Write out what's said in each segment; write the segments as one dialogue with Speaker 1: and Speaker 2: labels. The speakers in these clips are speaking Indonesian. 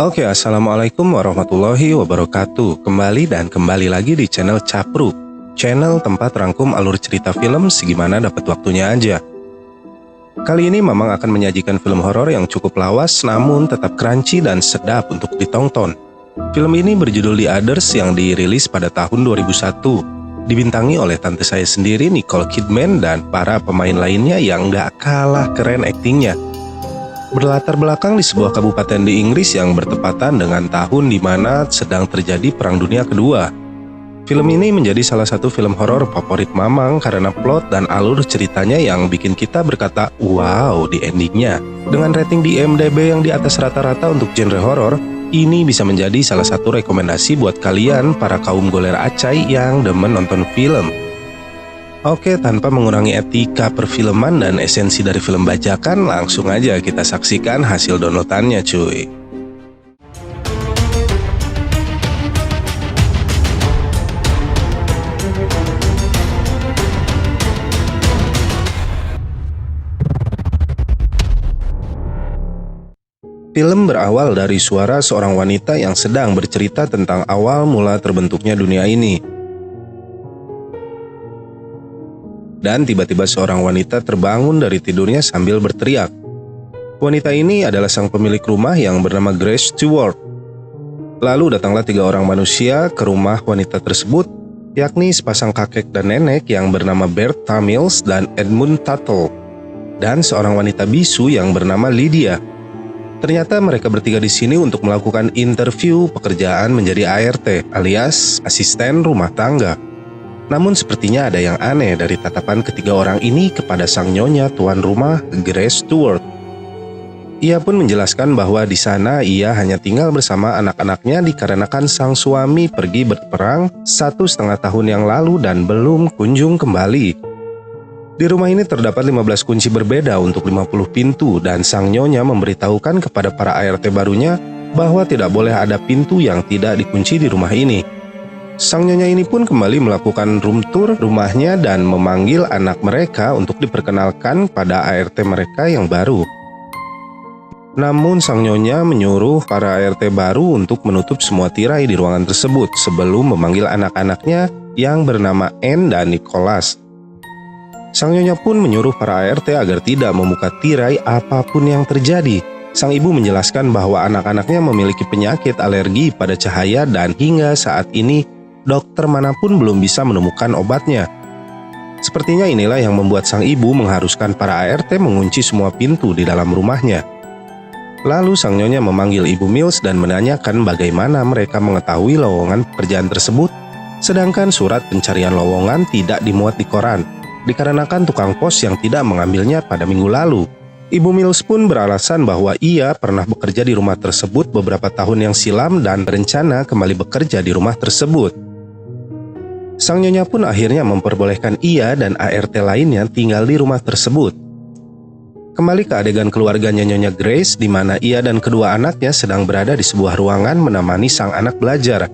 Speaker 1: Oke, assalamualaikum warahmatullahi wabarakatuh. Kembali lagi di channel Capruk, channel tempat rangkum alur cerita film segimana dapat waktunya aja. Kali ini Mamang akan menyajikan film horor yang cukup lawas namun tetap crunchy dan sedap untuk ditonton. Film ini berjudul The Others yang dirilis pada tahun 2001. Dibintangi oleh tante saya sendiri, Nicole Kidman, dan para pemain lainnya yang gak kalah keren aktingnya. Berlatar belakang di sebuah kabupaten di Inggris yang bertepatan dengan tahun di mana sedang terjadi Perang Dunia Kedua. Film ini menjadi salah satu film horor favorit Mamang karena plot dan alur ceritanya yang bikin kita berkata wow di endingnya. Dengan rating di IMDb yang di atas rata-rata untuk genre horor, ini bisa menjadi salah satu rekomendasi buat kalian para kaum goler acai yang demen nonton film. Oke, tanpa mengurangi etika perfilman dan esensi dari film bajakan, langsung aja kita saksikan hasil downloadannya cuy. Film berawal dari suara seorang wanita yang sedang bercerita tentang awal mula terbentuknya dunia ini. Dan tiba-tiba seorang wanita terbangun dari tidurnya sambil berteriak. Wanita ini adalah sang pemilik rumah yang bernama Grace Stewart. Lalu datanglah 3 orang manusia ke rumah wanita tersebut, yakni sepasang kakek dan nenek yang bernama Bertha Mills dan Edmund Tuttle, dan seorang wanita bisu yang bernama Lydia. Ternyata mereka bertiga di sini untuk melakukan interview pekerjaan menjadi ART alias asisten rumah tangga. Namun sepertinya ada yang aneh dari tatapan ketiga orang ini kepada sang nyonya tuan rumah Grace Stewart. Ia pun menjelaskan bahwa di sana ia hanya tinggal bersama anak-anaknya dikarenakan sang suami pergi berperang 1,5 tahun yang lalu dan belum kunjung kembali. Di rumah ini terdapat 15 kunci berbeda untuk 50 pintu dan sang nyonya memberitahukan kepada para ART barunya bahwa tidak boleh ada pintu yang tidak dikunci di rumah ini. Sang nyonya ini pun kembali melakukan room tour rumahnya dan memanggil anak mereka untuk diperkenalkan pada ART mereka yang baru. Namun sang nyonya menyuruh para ART baru untuk menutup semua tirai di ruangan tersebut sebelum memanggil anak-anaknya yang bernama Anne dan Nicholas. Sang nyonya pun menyuruh para ART agar tidak membuka tirai apapun yang terjadi. Sang ibu menjelaskan bahwa anak-anaknya memiliki penyakit alergi pada cahaya dan hingga saat ini dokter manapun belum bisa menemukan obatnya. Sepertinya inilah yang membuat sang ibu mengharuskan para ART mengunci semua pintu di dalam rumahnya. Lalu sang nyonya memanggil Ibu Mills dan menanyakan bagaimana mereka mengetahui lowongan pekerjaan tersebut, sedangkan surat pencarian lowongan tidak dimuat di koran, dikarenakan tukang pos yang tidak mengambilnya pada minggu lalu. Ibu Mills pun beralasan bahwa ia pernah bekerja di rumah tersebut beberapa tahun yang silam dan berencana kembali bekerja di rumah tersebut. Sang nyonya pun akhirnya memperbolehkan ia dan ART lainnya tinggal di rumah tersebut. Kembali ke adegan keluarganya Nyonya Grace di mana ia dan kedua anaknya sedang berada di sebuah ruangan menemani sang anak belajar.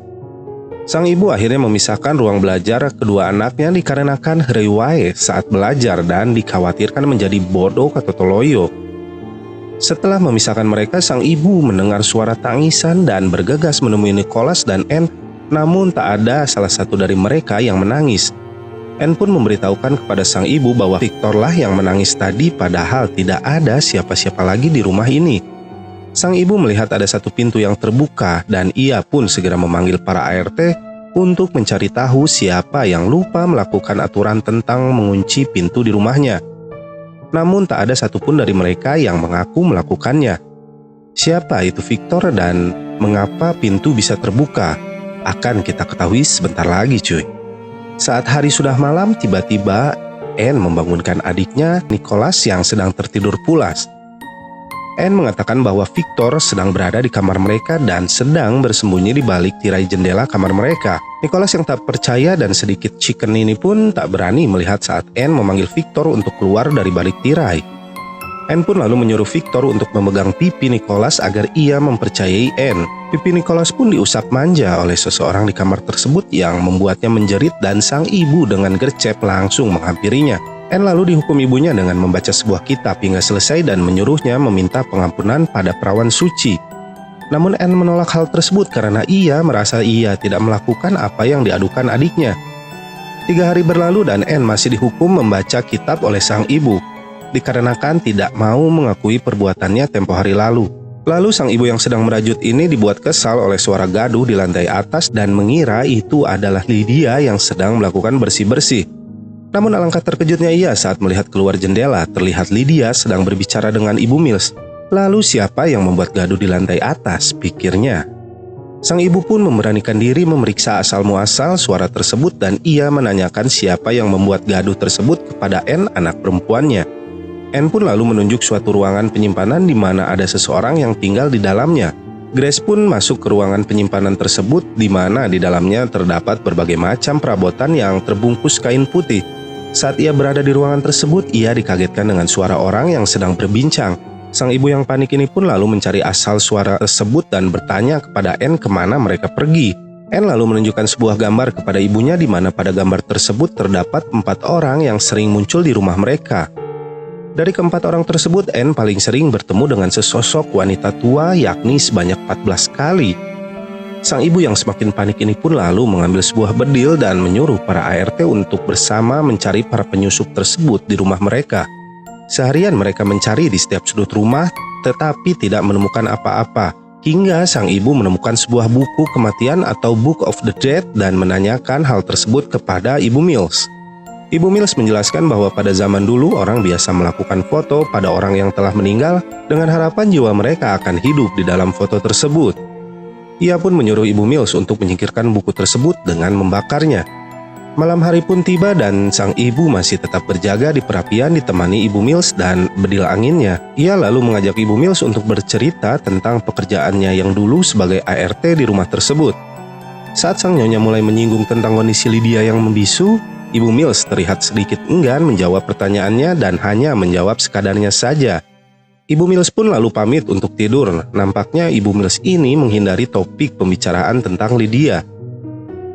Speaker 1: Sang ibu akhirnya memisahkan ruang belajar kedua anaknya dikarenakan riwayat saat belajar dan dikhawatirkan menjadi bodoh atau toloyo. Setelah memisahkan mereka, sang ibu mendengar suara tangisan dan bergegas menemui Nicholas dan Anne, namun tak ada salah satu dari mereka yang menangis. Anne pun memberitahukan kepada sang ibu bahwa Victor lah yang menangis tadi padahal tidak ada siapa-siapa lagi di rumah ini. Sang ibu melihat ada satu pintu yang terbuka dan ia pun segera memanggil para ART untuk mencari tahu siapa yang lupa melakukan aturan tentang mengunci pintu di rumahnya. Namun tak ada satupun dari mereka yang mengaku melakukannya. Siapa itu Victor dan mengapa pintu bisa terbuka? Akan kita ketahui sebentar lagi cuy. Saat hari sudah malam, tiba-tiba Anne membangunkan adiknya Nicholas yang sedang tertidur pulas. Anne mengatakan bahwa Victor sedang berada di kamar mereka dan sedang bersembunyi di balik tirai jendela kamar mereka. Nicholas yang tak percaya dan sedikit chicken ini pun tak berani melihat saat Anne memanggil Victor untuk keluar dari balik tirai. Anne pun lalu menyuruh Victor untuk memegang pipi Nicholas agar ia mempercayai Anne. Pipi Nicholas pun diusap manja oleh seseorang di kamar tersebut yang membuatnya menjerit dan sang ibu dengan gercep langsung menghampirinya. Anne lalu dihukum ibunya dengan membaca sebuah kitab hingga selesai dan menyuruhnya meminta pengampunan pada perawan suci. Namun Anne menolak hal tersebut karena ia merasa ia tidak melakukan apa yang diadukan adiknya. 3 hari berlalu dan Anne masih dihukum membaca kitab oleh sang ibu, dikarenakan tidak mau mengakui perbuatannya tempo hari lalu. Lalu sang ibu yang sedang merajut ini dibuat kesal oleh suara gaduh di lantai atas dan mengira itu adalah Lydia yang sedang melakukan bersih-bersih. Namun alangkah terkejutnya ia saat melihat keluar jendela terlihat Lydia sedang berbicara dengan Ibu Mills. Lalu siapa yang membuat gaduh di lantai atas, pikirnya. Sang ibu pun memberanikan diri memeriksa asal-muasal suara tersebut dan ia menanyakan siapa yang membuat gaduh tersebut kepada Anne, anak perempuannya. Anne pun lalu menunjuk suatu ruangan penyimpanan di mana ada seseorang yang tinggal di dalamnya. Grace pun masuk ke ruangan penyimpanan tersebut di mana di dalamnya terdapat berbagai macam perabotan yang terbungkus kain putih. Saat ia berada di ruangan tersebut, ia dikagetkan dengan suara orang yang sedang berbincang. Sang ibu yang panik ini pun lalu mencari asal suara tersebut dan bertanya kepada Anne kemana mereka pergi. Anne lalu menunjukkan sebuah gambar kepada ibunya di mana pada gambar tersebut terdapat 4 orang yang sering muncul di rumah mereka. Dari keempat orang tersebut, Anne paling sering bertemu dengan sesosok wanita tua yakni sebanyak 14 kali. Sang ibu yang semakin panik ini pun lalu mengambil sebuah bedil dan menyuruh para ART untuk bersama mencari para penyusup tersebut di rumah mereka. Seharian mereka mencari di setiap sudut rumah tetapi tidak menemukan apa-apa, hingga sang ibu menemukan sebuah buku kematian atau Book of the Dead dan menanyakan hal tersebut kepada Ibu Mills. Ibu Mills menjelaskan bahwa pada zaman dulu orang biasa melakukan foto pada orang yang telah meninggal dengan harapan jiwa mereka akan hidup di dalam foto tersebut. Ia pun menyuruh Ibu Mills untuk menyingkirkan buku tersebut dengan membakarnya. Malam hari pun tiba dan sang ibu masih tetap berjaga di perapian ditemani Ibu Mills dan bedil anginnya. Ia lalu mengajak Ibu Mills untuk bercerita tentang pekerjaannya yang dulu sebagai ART di rumah tersebut. Saat sang nyonya mulai menyinggung tentang kondisi Lydia yang membisu, Ibu Mills terlihat sedikit enggan menjawab pertanyaannya dan hanya menjawab sekadarnya saja. Ibu Mills pun lalu pamit untuk tidur. Nampaknya Ibu Mills ini menghindari topik pembicaraan tentang Lydia.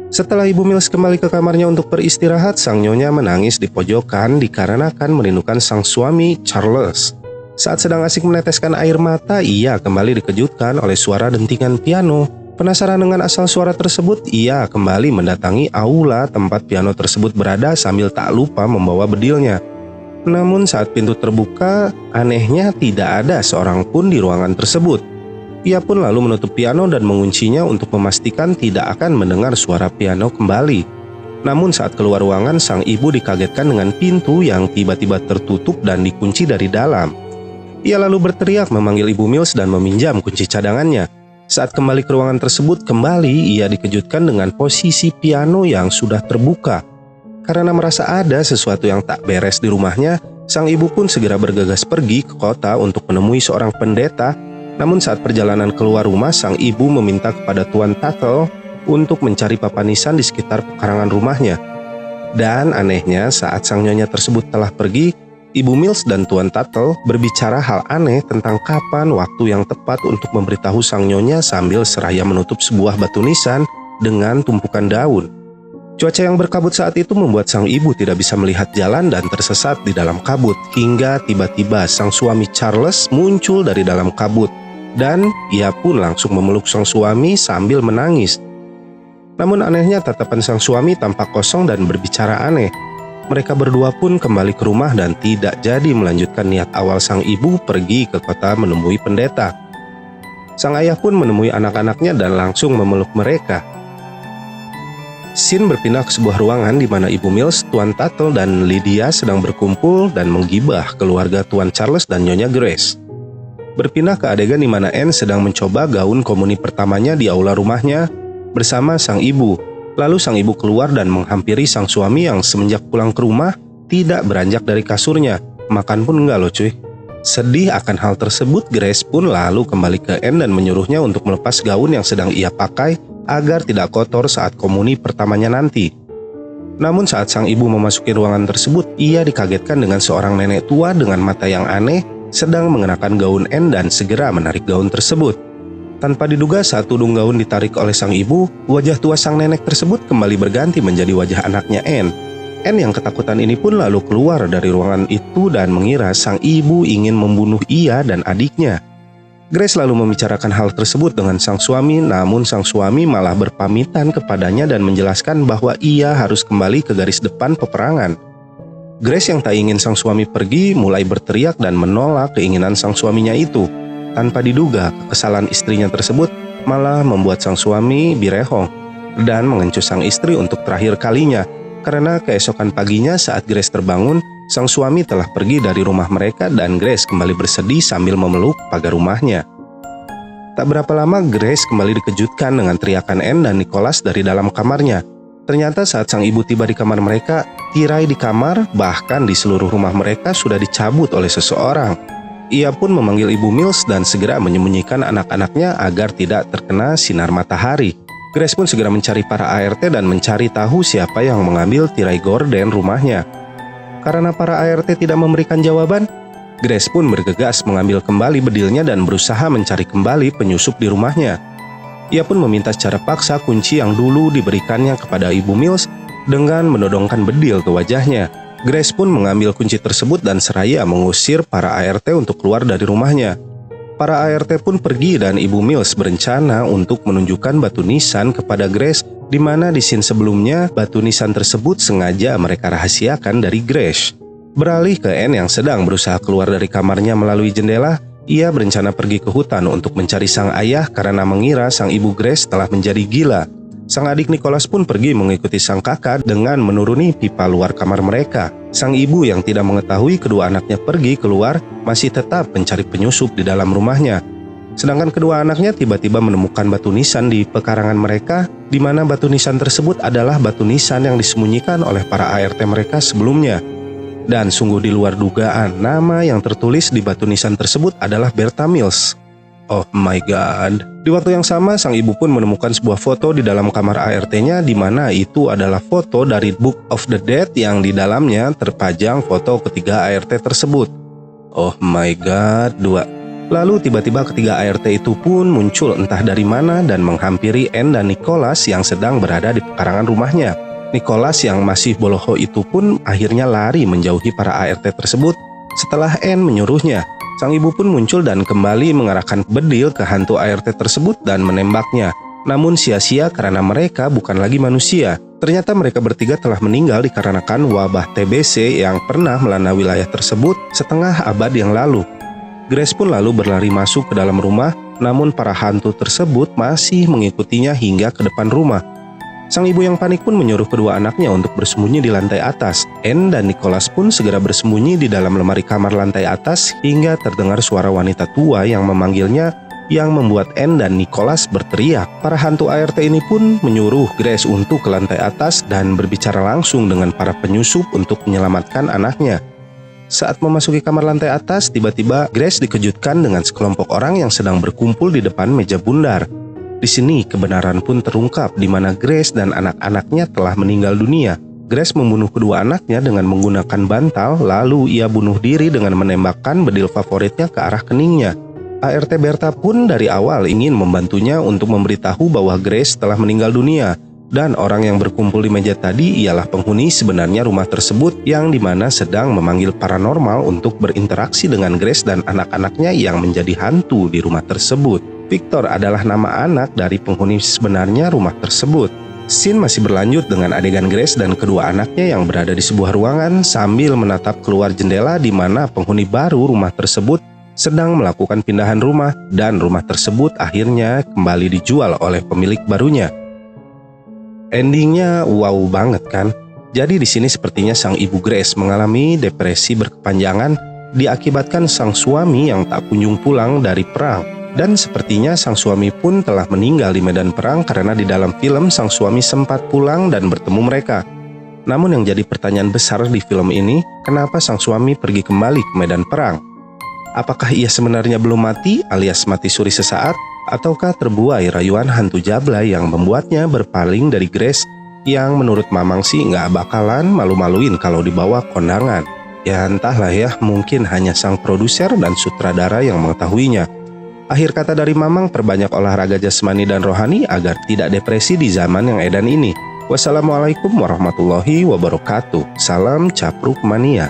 Speaker 1: Setelah Ibu Mills kembali ke kamarnya untuk beristirahat, sang nyonya menangis di pojokan dikarenakan merindukan sang suami Charles. Saat sedang asik meneteskan air mata, ia kembali dikejutkan oleh suara dentingan piano. Penasaran dengan asal suara tersebut, ia kembali mendatangi aula tempat piano tersebut berada sambil tak lupa membawa bedilnya. Namun saat pintu terbuka, anehnya tidak ada seorang pun di ruangan tersebut. Ia pun lalu menutup piano dan menguncinya untuk memastikan tidak akan mendengar suara piano kembali. Namun saat keluar ruangan, sang ibu dikagetkan dengan pintu yang tiba-tiba tertutup dan dikunci dari dalam. Ia lalu berteriak memanggil Ibu Mills dan meminjam kunci cadangannya. Saat kembali ke ruangan tersebut, kembali ia dikejutkan dengan posisi piano yang sudah terbuka. Karena merasa ada sesuatu yang tak beres di rumahnya, sang ibu pun segera bergegas pergi ke kota untuk menemui seorang pendeta. Namun saat perjalanan keluar rumah, sang ibu meminta kepada Tuan Tuttle untuk mencari papanisan di sekitar pekarangan rumahnya. Dan anehnya saat sang nyonya tersebut telah pergi, Ibu Mills dan Tuan Tuttle berbicara hal aneh tentang kapan waktu yang tepat untuk memberitahu sang nyonya sambil seraya menutup sebuah batu nisan dengan tumpukan daun. Cuaca yang berkabut saat itu membuat sang ibu tidak bisa melihat jalan dan tersesat di dalam kabut, hingga tiba-tiba sang suami Charles muncul dari dalam kabut. Dan ia pun langsung memeluk sang suami sambil menangis. Namun anehnya tatapan sang suami tampak kosong dan berbicara aneh. Mereka berdua pun kembali ke rumah dan tidak jadi melanjutkan niat awal sang ibu pergi ke kota menemui pendeta. Sang ayah pun menemui anak-anaknya dan langsung memeluk mereka. Scene berpindah ke sebuah ruangan di mana Ibu Mills, Tuan Tuttle, dan Lydia sedang berkumpul dan menggibah keluarga Tuan Charles dan Nyonya Grace. Berpindah ke adegan di mana Anne sedang mencoba gaun komuni pertamanya di aula rumahnya bersama sang ibu. Lalu sang ibu keluar dan menghampiri sang suami yang semenjak pulang ke rumah tidak beranjak dari kasurnya. Makan pun enggak loh cuy. Sedih akan hal tersebut, Grace pun lalu kembali ke Anne dan menyuruhnya untuk melepas gaun yang sedang ia pakai agar tidak kotor saat komuni pertamanya nanti. Namun saat sang ibu memasuki ruangan tersebut, ia dikagetkan dengan seorang nenek tua dengan mata yang aneh sedang mengenakan gaun Anne dan segera menarik gaun tersebut. Tanpa diduga saat tudung gaun ditarik oleh sang ibu, wajah tua sang nenek tersebut kembali berganti menjadi wajah anaknya Anne. Anne yang ketakutan ini pun lalu keluar dari ruangan itu dan mengira sang ibu ingin membunuh ia dan adiknya. Grace lalu membicarakan hal tersebut dengan sang suami, namun sang suami malah berpamitan kepadanya dan menjelaskan bahwa ia harus kembali ke garis depan peperangan. Grace yang tak ingin sang suami pergi mulai berteriak dan menolak keinginan sang suaminya itu. Tanpa diduga, kekesalan istrinya tersebut malah membuat sang suami birehong dan mengencus sang istri untuk terakhir kalinya. Karena keesokan paginya saat Grace terbangun, sang suami telah pergi dari rumah mereka dan Grace kembali bersedih sambil memeluk pagar rumahnya. Tak berapa lama Grace kembali dikejutkan dengan teriakan Anne dan Nicholas dari dalam kamarnya. Ternyata saat sang ibu tiba di kamar mereka, tirai di kamar bahkan di seluruh rumah mereka sudah dicabut oleh seseorang. Ia pun memanggil Ibu Mills dan segera menyembunyikan anak-anaknya agar tidak terkena sinar matahari. Grace pun segera mencari para ART dan mencari tahu siapa yang mengambil tirai gorden rumahnya. Karena para ART tidak memberikan jawaban, Grace pun bergegas mengambil kembali bedilnya dan berusaha mencari kembali penyusup di rumahnya. Ia pun meminta secara paksa kunci yang dulu diberikannya kepada Ibu Mills dengan menodongkan bedil ke wajahnya. Grace pun mengambil kunci tersebut dan seraya mengusir para ART untuk keluar dari rumahnya. Para ART pun pergi dan Ibu Mills berencana untuk menunjukkan batu nisan kepada Grace, di mana di scene sebelumnya batu nisan tersebut sengaja mereka rahasiakan dari Grace. Beralih ke Anne yang sedang berusaha keluar dari kamarnya melalui jendela, ia berencana pergi ke hutan untuk mencari sang ayah karena mengira sang ibu Grace telah menjadi gila. Sang adik Nicholas pun pergi mengikuti sang kakak dengan menuruni pipa luar kamar mereka. Sang ibu yang tidak mengetahui kedua anaknya pergi keluar masih tetap mencari penyusup di dalam rumahnya. Sedangkan kedua anaknya tiba-tiba menemukan batu nisan di pekarangan mereka, di mana batu nisan tersebut adalah batu nisan yang disembunyikan oleh para ART mereka sebelumnya. Dan sungguh di luar dugaan, nama yang tertulis di batu nisan tersebut adalah Bertha Mills. Oh my god. Di waktu yang sama, sang ibu pun menemukan sebuah foto di dalam kamar ART-nya, di mana itu adalah foto dari Book of the Dead yang di dalamnya terpajang foto ketiga ART tersebut. Oh my god, Lalu tiba-tiba ketiga ART itu pun muncul entah dari mana dan menghampiri Anne dan Nicholas yang sedang berada di pekarangan rumahnya. Nicholas yang masih boloho itu pun akhirnya lari menjauhi para ART tersebut setelah Anne menyuruhnya. Sang ibu pun muncul dan kembali mengarahkan bedil ke hantu ART tersebut dan menembaknya. Namun sia-sia karena mereka bukan lagi manusia. Ternyata mereka bertiga telah meninggal dikarenakan wabah TBC yang pernah melanda wilayah tersebut setengah abad yang lalu. Grace pun lalu berlari masuk ke dalam rumah, namun para hantu tersebut masih mengikutinya hingga ke depan rumah. Sang ibu yang panik pun menyuruh kedua anaknya untuk bersembunyi di lantai atas. Anne dan Nicholas pun segera bersembunyi di dalam lemari kamar lantai atas hingga terdengar suara wanita tua yang memanggilnya, yang membuat Anne dan Nicholas berteriak. Para hantu ART ini pun menyuruh Grace untuk ke lantai atas dan berbicara langsung dengan para penyusup untuk menyelamatkan anaknya. Saat memasuki kamar lantai atas, tiba-tiba Grace dikejutkan dengan sekelompok orang yang sedang berkumpul di depan meja bundar. Di sini kebenaran pun terungkap di mana Grace dan anak-anaknya telah meninggal dunia. Grace membunuh kedua anaknya dengan menggunakan bantal, lalu ia bunuh diri dengan menembakkan bedil favoritnya ke arah keningnya. ART Bertha pun dari awal ingin membantunya untuk memberitahu bahwa Grace telah meninggal dunia. Dan orang yang berkumpul di meja tadi ialah penghuni sebenarnya rumah tersebut yang dimana sedang memanggil paranormal untuk berinteraksi dengan Grace dan anak-anaknya yang menjadi hantu di rumah tersebut. Victor adalah nama anak dari penghuni sebenarnya rumah tersebut. Scene masih berlanjut dengan adegan Grace dan kedua anaknya yang berada di sebuah ruangan sambil menatap keluar jendela di mana penghuni baru rumah tersebut sedang melakukan pindahan rumah dan rumah tersebut akhirnya kembali dijual oleh pemilik barunya. Endingnya wow banget kan? Jadi di sini sepertinya sang ibu Grace mengalami depresi berkepanjangan diakibatkan sang suami yang tak kunjung pulang dari perang. Dan sepertinya sang suami pun telah meninggal di medan perang karena di dalam film sang suami sempat pulang dan bertemu mereka. Namun yang jadi pertanyaan besar di film ini, kenapa sang suami pergi kembali ke medan perang? Apakah ia sebenarnya belum mati alias mati suri sesaat? Ataukah terbuai rayuan hantu Jablay yang membuatnya berpaling dari Grace yang menurut Mamang sih nggak bakalan malu-maluin kalau dibawa kondangan? Ya entahlah ya, mungkin hanya sang produser dan sutradara yang mengetahuinya. Akhir kata dari Mamang, perbanyak olahraga jasmani dan rohani agar tidak depresi di zaman yang edan ini. Wassalamualaikum warahmatullahi wabarakatuh. Salam Capruk Mania.